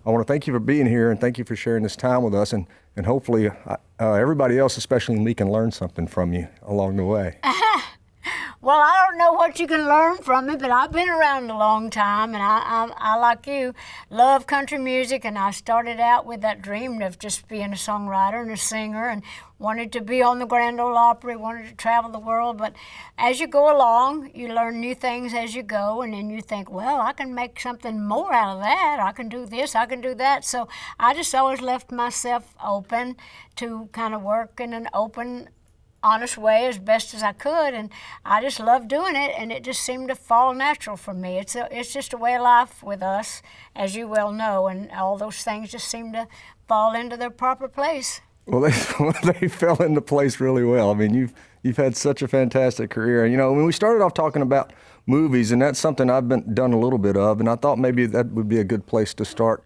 I want to thank you for being here and thank you for sharing this time with us. And hopefully everybody else, especially me, can learn something from you along the way. Well, I don't know what you can learn from it, but I've been around a long time, and I like you, love country music, and I started out with that dream of just being a songwriter and a singer, and wanted to be on the Grand Ole Opry, wanted to travel the world. But as you go along, you learn new things as you go, and then you think, well, I can make something more out of that. I can do this, I can do that. So I just always left myself open to kind of work in an open, honest way as best as I could, and I just loved doing it, and it just seemed to fall natural for me. It's just a way of life with us, as you well know, and all those things just seem to fall into their proper place. Well, they fell into place really well. I mean, you've had such a fantastic career. You know, when we started off talking about movies, and that's something I've done a little bit of, and I thought maybe that would be a good place to start.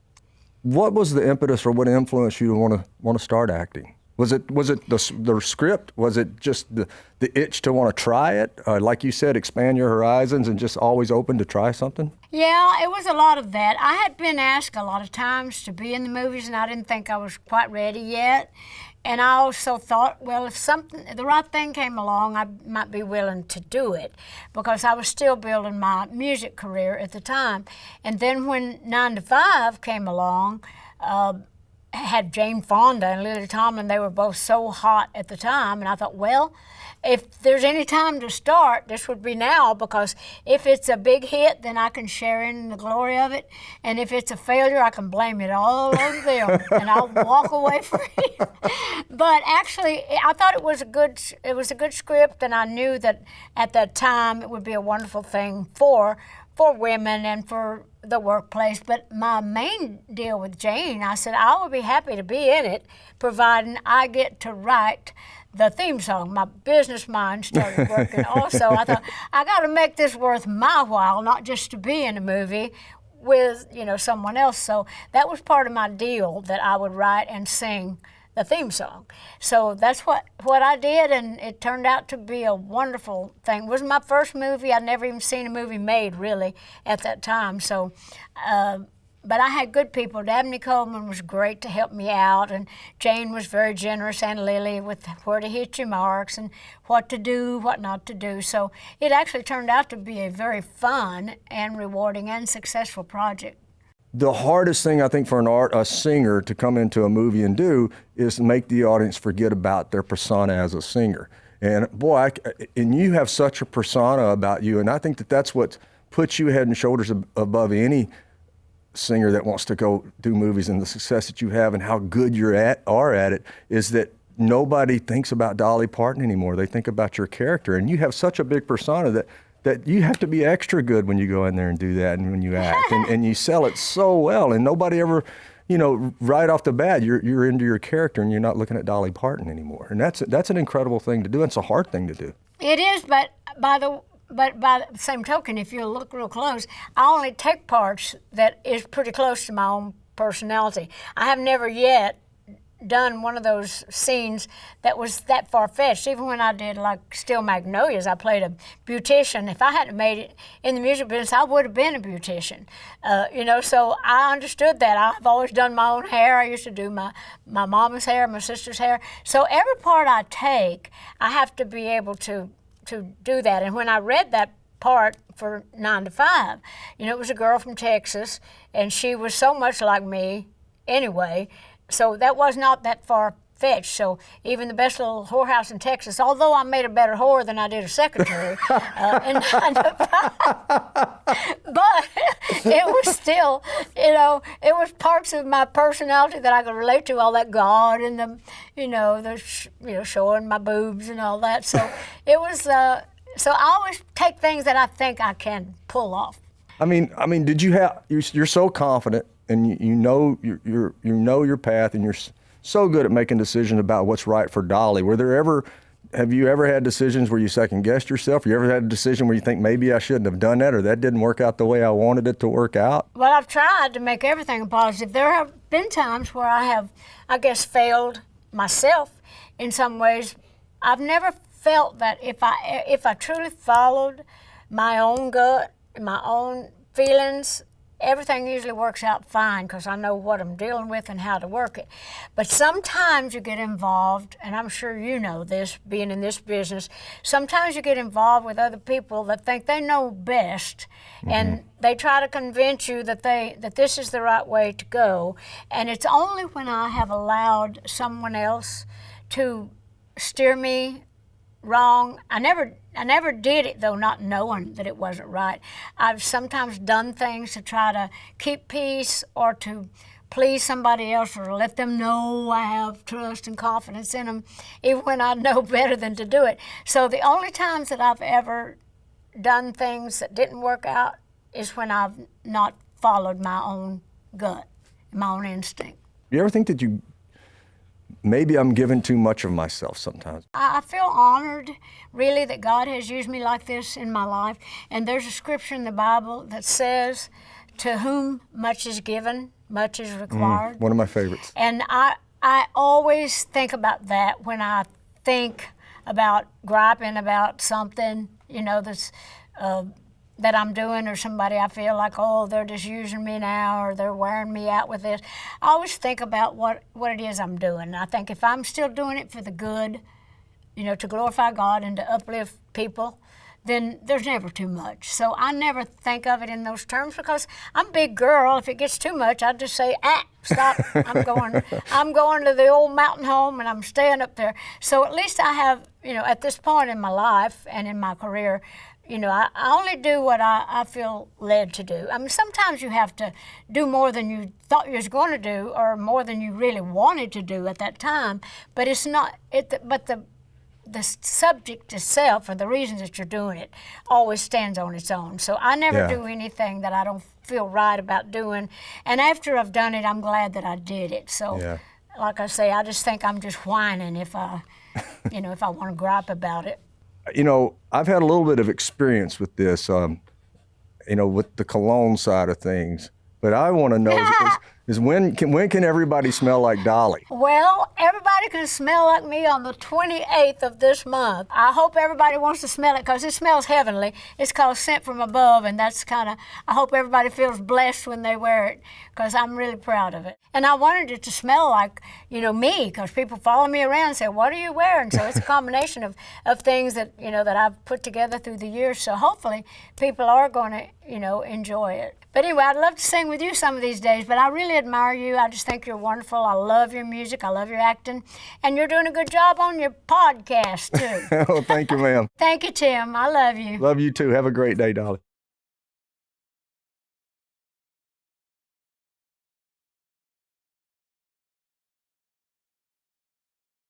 What was the impetus, or what influenced you to want to start acting? Was it the script? Was it just the itch to want to try it? Like you said, expand your horizons and just always open to try something? Yeah, it was a lot of that. I had been asked a lot of times to be in the movies, and I didn't think I was quite ready yet. And I also thought, well, if the right thing came along, I might be willing to do it, because I was still building my music career at the time. And then when 9 to 5 came along, had Jane Fonda and Lily Tomlin. They were both so hot at the time, and I thought, well, if there's any time to start, this would be now, because if it's a big hit, then I can share in the glory of it, and if it's a failure, I can blame it all on them, and I'll walk away free. But actually, I thought it was a good script, and I knew that at that time it would be a wonderful thing for women and for the workplace. But my main deal with Jane, I said, I would be happy to be in it, providing I get to write the theme song. My business mind started working also. I thought, I got to make this worth my while, not just to be in a movie with, someone else. So that was part of my deal, that I would write and sing the theme song. So that's what I did, and it turned out to be a wonderful thing. It was my first movie. I'd never even seen a movie made, really, at that time. So, but I had good people. Dabney Coleman was great to help me out, and Jane was very generous, and Lily, with where to hit your marks and what to do, what not to do. So it actually turned out to be a very fun and rewarding and successful project. The hardest thing, I think, for a singer to come into a movie and do is make the audience forget about their persona as a singer. And boy, and you have such a persona about you, and I think that's what puts you head and shoulders above any singer that wants to go do movies. And the success that you have and how good you are at it is that nobody thinks about Dolly Parton anymore. They think about your character, and you have such a big persona that you have to be extra good when you go in there and do that, and when you act, and you sell it so well, and nobody ever, right off the bat, you're into your character, and you're not looking at Dolly Parton anymore, and that's an incredible thing to do. It's a hard thing to do. It is, but by the same token, if you look real close, I only take parts that is pretty close to my own personality. I have never yet done one of those scenes that was that far-fetched. Even when I did like Still Magnolias, I played a beautician. If I hadn't made it in the music business, I would have been a beautician. So I understood that. I've always done my own hair. I used to do my mama's hair, my sister's hair. So every part I take, I have to be able to do that. And when I read that part for 9 to 5, it was a girl from Texas, and she was so much like me anyway. So that was not that far-fetched. So even the best little whorehouse in Texas, although I made a better whore than I did a secretary, in 9 to 5, but it was still, it was parts of my personality that I could relate to, all that God and the showing my boobs and all that. So it was, so I always take things that I think I can pull off. I mean, did you have? You're so confident, and you know your path, and you're so good at making decisions about what's right for Dolly. Have you ever had decisions where you second guessed yourself? You ever had a decision where you think maybe I shouldn't have done that, or that didn't work out the way I wanted it to work out? Well, I've tried to make everything a positive. There have been times where I have, I guess, failed myself in some ways. I've never felt that if I truly followed my own gut, my own feelings, everything usually works out fine because I know what I'm dealing with and how to work it. But sometimes you get involved, and I'm sure you know this, being in this business, sometimes you get involved with other people that think they know best, and they try to convince you that this is the right way to go. And it's only when I have allowed someone else to steer me wrong. I never did it, though, not knowing that it wasn't right. I've sometimes done things to try to keep peace or to please somebody else or let them know I have trust and confidence in them, even when I know better than to do it. So the only times that I've ever done things that didn't work out is when I've not followed my own gut, my own instinct. You ever think that maybe I'm giving too much of myself sometimes? I feel honored, really, that God has used me like this in my life. And there's a scripture in the Bible that says, to whom much is given, much is required. One of my favorites. And I always think about that when I think about griping about something, that's that I'm doing, or somebody I feel like, oh, they're just using me now, or they're wearing me out with this. I always think about what it is I'm doing. And I think if I'm still doing it for the good, to glorify God and to uplift people, then there's never too much. So I never think of it in those terms because I'm a big girl. If it gets too much, I just say, stop. I'm going to the old mountain home and I'm staying up there. So at least I have, at this point in my life and in my career, I only do what I feel led to do. I mean, sometimes you have to do more than you thought you was going to do, or more than you really wanted to do at that time. But it's not. But the subject itself, or the reasons that you're doing it, always stands on its own. So I never do anything that I don't feel right about doing. And after I've done it, I'm glad that I did it. So, like I say, I just think I'm just whining if I want to gripe about it. I've had a little bit of experience with this, with the cologne side of things. But I want to know is when can everybody smell like Dolly? Well, everybody can smell like me on the 28th of this month. I hope everybody wants to smell it because it smells heavenly. It's called Scent from Above, and that's I hope everybody feels blessed when they wear it because I'm really proud of it. And I wanted it to smell like, me, because people follow me around and say, what are you wearing? So it's a combination of things that, that I've put together through the years. So hopefully people are going to, enjoy it. But anyway, I'd love to sing with you some of these days, but I really admire you. I just think you're wonderful. I love your music. I love your acting. And you're doing a good job on your podcast, too. Oh, thank you, ma'am. Thank you, Tim. I love you. Love you, too. Have a great day, Dolly.